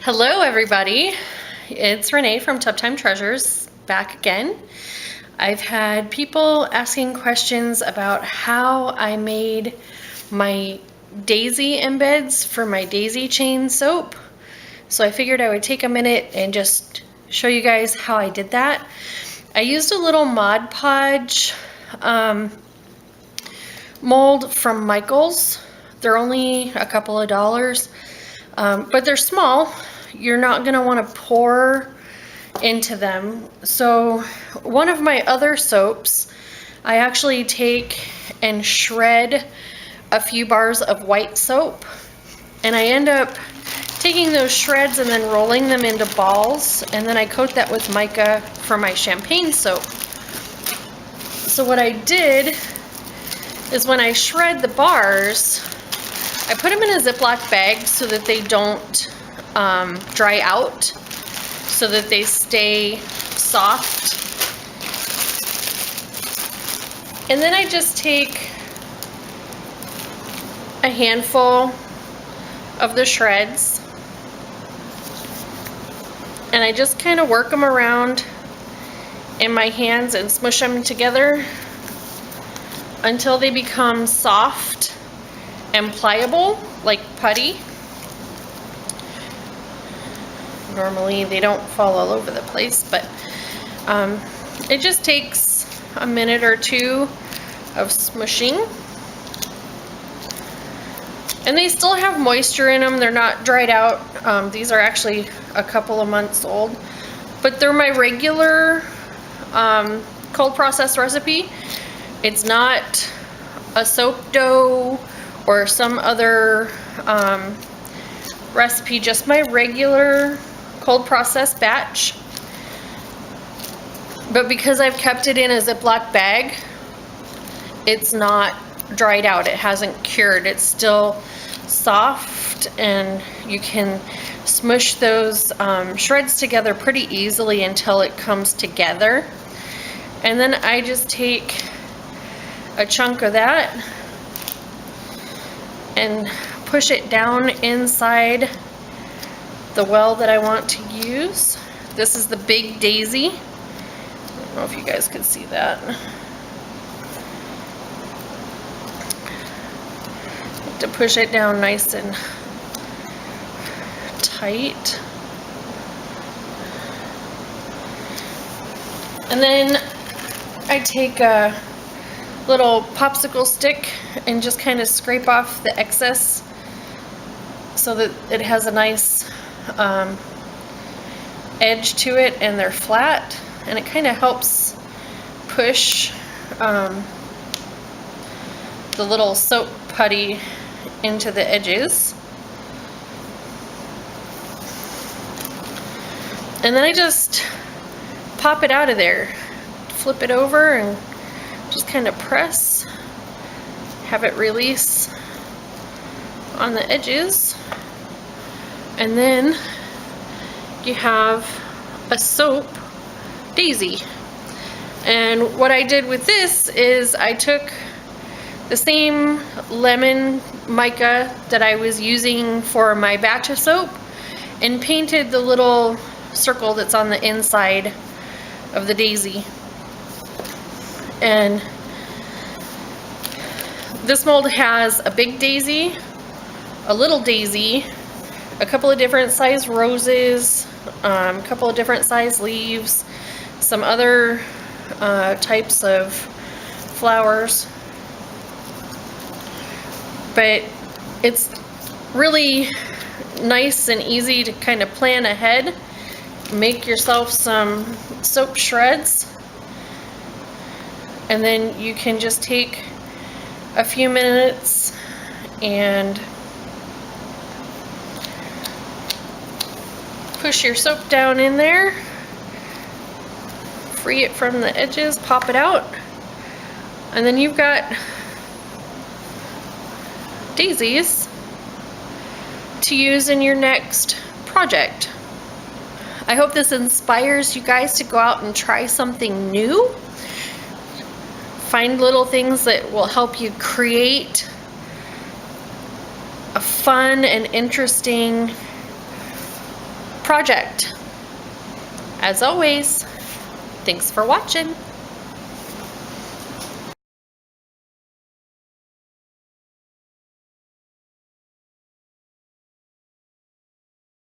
Hello everybody, it's Renee from Tub Time Treasures back again. I've had people asking questions about how I made my daisy embeds for my daisy chain soap. So I figured I would take a minute and just show you guys how I did that. I used a little Mod Podge mold from Michaels. They're only a couple of dollars, but they're small. You're not going to want to pour into them. So one of my other soaps, I actually take and shred a few bars of white soap, and I end up taking those shreds and then rolling them into balls, and then I coat that with mica for my champagne soap. So what I did is when I shred the bars, I put them in a Ziploc bag so that they don't dry out, so that they stay soft. And then I just take a handful of the shreds and I just kind of work them around in my hands and smush them together until they become soft and pliable, like putty. Normally they don't fall all over the place, but it just takes a minute or two of smushing. And they still have moisture in them. They're not dried out. These are actually a couple of months old, but they're my regular cold process recipe. It's not a soap dough or some other recipe, just my regular cold process batch. But because I've kept it in a Ziploc bag, it's not dried out. It hasn't cured. It's still soft, and you can smush those shreds together pretty easily until it comes together. And then I just take a chunk of that and push it down inside the well that I want to use. This is the big daisy. I don't know if you guys can see that. To push it down nice and tight. And then I take a little popsicle stick and just kind of scrape off the excess so that it has a nice edge to it and they're flat, and it kind of helps push the little soap putty into the edges. And then I just pop it out of there, flip it over and just kind of press, have it release on the edges, and then you have a soap daisy. And what I did with this is I took the same lemon mica that I was using for my batch of soap and painted the little circle that's on the inside of the daisy. And this mold has a big daisy, a little daisy, a couple of different size roses, a couple of different size leaves, some other types of flowers. But it's really nice and easy to kind of plan ahead. Make yourself some soap shreds, and then you can just take a few minutes and push your soap down in there, free it from the edges, pop it out, and then you've got daisies to use in your next project. I hope this inspires you guys to go out and try something new. Find little things that will help you create a fun and interesting project. As always, thanks for watching.